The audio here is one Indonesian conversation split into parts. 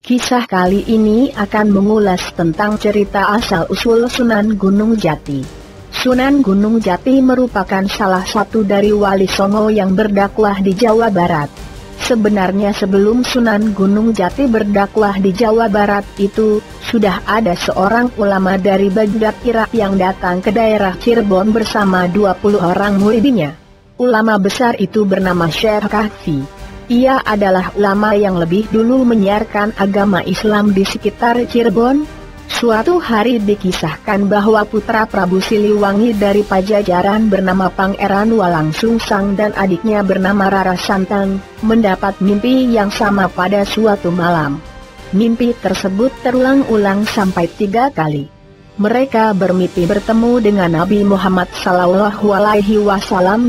Kisah kali ini akan mengulas tentang cerita asal-usul Sunan Gunung Jati. Sunan Gunung Jati merupakan salah satu dari wali songo yang berdakwah di Jawa Barat. Sebenarnya sebelum Sunan Gunung Jati berdakwah di Jawa Barat itu, sudah ada seorang ulama dari Baghdad Irak yang datang ke daerah Cirebon bersama 20 orang muridnya. Ulama besar itu bernama Syekh Kahfi. Ia adalah ulama yang lebih dulu menyiarkan agama Islam di sekitar Cirebon. Suatu hari dikisahkan bahwa putra Prabu Siliwangi dari Pajajaran bernama Pangeran Walang Sungsang dan adiknya bernama Rara Santang mendapat mimpi yang sama pada suatu malam. Mimpi tersebut terulang-ulang sampai 3 kali. Mereka bermimpi bertemu dengan Nabi Muhammad SAW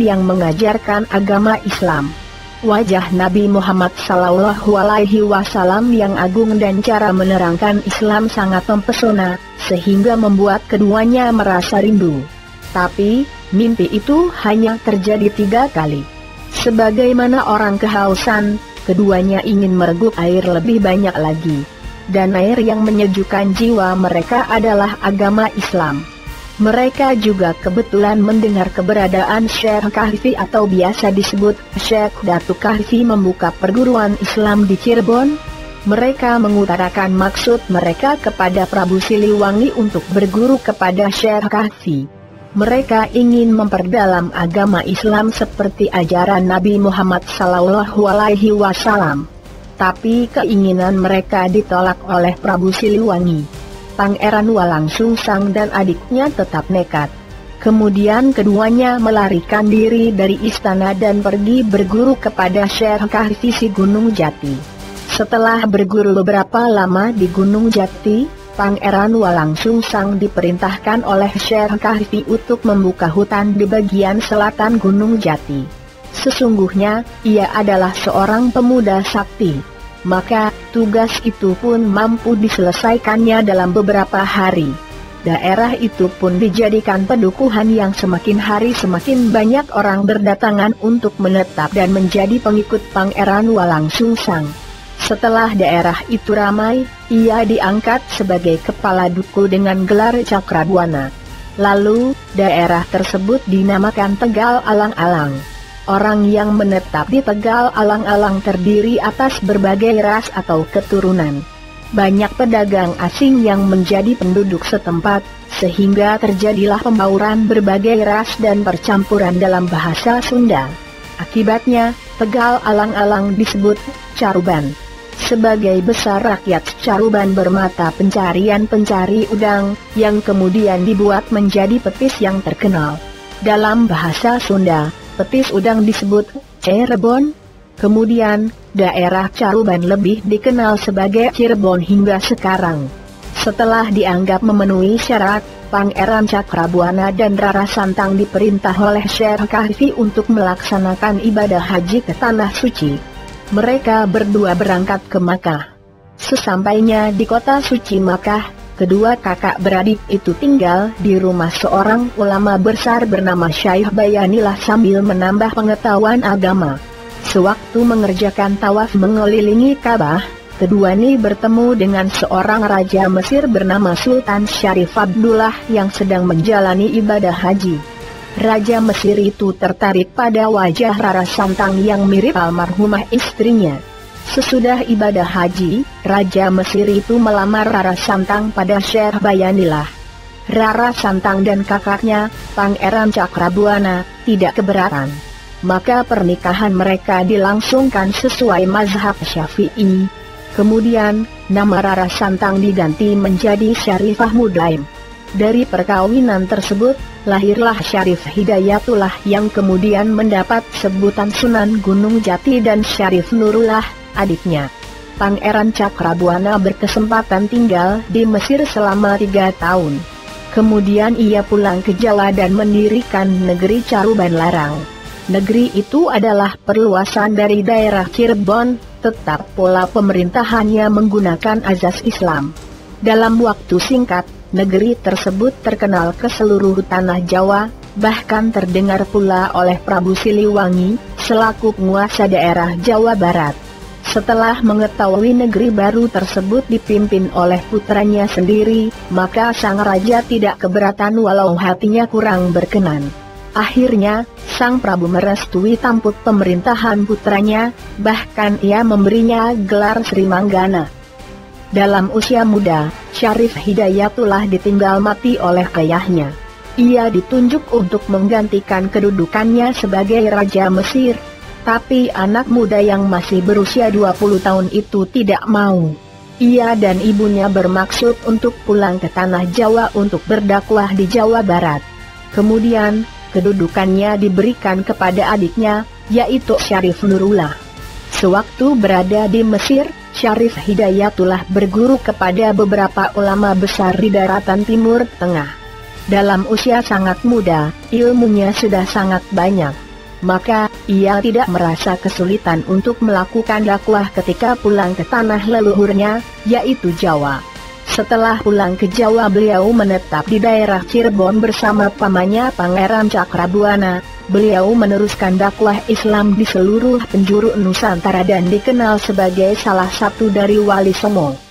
yang mengajarkan agama Islam. Wajah Nabi Muhammad SAW yang agung dan cara menerangkan Islam sangat mempesona, sehingga membuat keduanya merasa rindu. Tapi, mimpi itu hanya terjadi 3 kali. Sebagaimana orang kehausan, keduanya ingin mereguk air lebih banyak lagi. Dan air yang menyejukkan jiwa mereka adalah agama Islam. Mereka juga kebetulan mendengar keberadaan Syekh Kahfi atau biasa disebut Syekh Datuk Kahfi membuka perguruan Islam di Cirebon. Mereka mengutarakan maksud mereka kepada Prabu Siliwangi untuk berguru kepada Syekh Kahfi. Mereka ingin memperdalam agama Islam seperti ajaran Nabi Muhammad SAW. Tapi keinginan mereka ditolak oleh Prabu Siliwangi. Pangeran Walang Sungsang dan adiknya tetap nekat. Kemudian keduanya melarikan diri dari istana dan pergi berguru kepada Syekh Kahfi di Gunung Jati. Setelah berguru beberapa lama di Gunung Jati, Pangeran Walang Sungsang diperintahkan oleh Syekh Kahfi untuk membuka hutan di bagian selatan Gunung Jati. Sesungguhnya, ia adalah seorang pemuda sakti. Maka, tugas itu pun mampu diselesaikannya dalam beberapa hari. Daerah itu pun dijadikan pedukuhan yang semakin hari semakin banyak orang berdatangan untuk menetap dan menjadi pengikut Pangeran Walang Sungsang. Setelah daerah itu ramai, ia diangkat sebagai kepala duku dengan gelar Cakrabuana. Lalu, daerah tersebut dinamakan Tegal Alang-Alang. Orang yang menetap di Tegal Alang-Alang terdiri atas berbagai ras atau keturunan. Banyak pedagang asing yang menjadi penduduk setempat, sehingga terjadilah pembauran berbagai ras dan percampuran dalam bahasa Sunda. Akibatnya, Tegal Alang-Alang disebut Caruban. Sebagai besar rakyat Caruban bermata pencari udang, yang kemudian dibuat menjadi petis yang terkenal. Dalam bahasa Sunda, petis udang disebut Cirebon. Kemudian, daerah Caruban lebih dikenal sebagai Cirebon hingga sekarang. Setelah dianggap memenuhi syarat, Pangeran Cakrabuana dan Rara Santang diperintah oleh Syekh Kahfi untuk melaksanakan ibadah haji ke Tanah Suci. Mereka berdua berangkat ke Makkah. Sesampainya di kota suci Makkah, kedua kakak beradik itu tinggal di rumah seorang ulama besar bernama Syekh Bayanilah sambil menambah pengetahuan agama. Sewaktu mengerjakan tawaf mengelilingi Ka'bah, keduanya bertemu dengan seorang raja Mesir bernama Sultan Syarif Abdullah yang sedang menjalani ibadah haji. Raja Mesir itu tertarik pada wajah Rara Santang yang mirip almarhumah istrinya. Sesudah ibadah haji, Raja Mesir itu melamar Rara Santang pada Syekh Bayanilah. Rara Santang dan kakaknya, Pangeran Cakrabuana, tidak keberatan. Maka pernikahan mereka dilangsungkan sesuai mazhab Syafi'i. Kemudian, nama Rara Santang diganti menjadi Syarifah Mudlaim. Dari perkawinan tersebut, lahirlah Syarif Hidayatullah yang kemudian mendapat sebutan Sunan Gunung Jati dan Syarif Nurullah, adiknya. Pangeran Cakrabuana berkesempatan tinggal di Mesir selama 3 tahun. Kemudian ia pulang ke Jawa dan mendirikan negeri Caruban Larang. Negeri itu adalah perluasan dari daerah Cirebon, tetap pola pemerintahannya menggunakan azas Islam. Dalam waktu singkat, negeri tersebut terkenal ke seluruh tanah Jawa, bahkan terdengar pula oleh Prabu Siliwangi, selaku penguasa daerah Jawa Barat. Setelah mengetahui negeri baru tersebut dipimpin oleh putranya sendiri, maka sang raja tidak keberatan walau hatinya kurang berkenan. Akhirnya, sang Prabu merestui tampuk pemerintahan putranya, bahkan ia memberinya gelar Sri Manggana. Dalam usia muda, Syarif Hidayatullah ditinggal mati oleh ayahnya. Ia ditunjuk untuk menggantikan kedudukannya sebagai Raja Mesir. Tapi anak muda yang masih berusia 20 tahun itu tidak mau. Ia dan ibunya bermaksud untuk pulang ke tanah Jawa untuk berdakwah di Jawa Barat. Kemudian, kedudukannya diberikan kepada adiknya, yaitu Syarif Nurullah. Sewaktu berada di Mesir, Syarif Hidayatullah berguru kepada beberapa ulama besar di daratan Timur Tengah. Dalam usia sangat muda, ilmunya sudah sangat banyak. Maka, ia tidak merasa kesulitan untuk melakukan dakwah ketika pulang ke tanah leluhurnya, yaitu Jawa. Setelah pulang ke Jawa, beliau menetap di daerah Cirebon bersama pamannya Pangeran Cakrabuana. Beliau meneruskan dakwah Islam di seluruh penjuru Nusantara dan dikenal sebagai salah satu dari Wali Songo.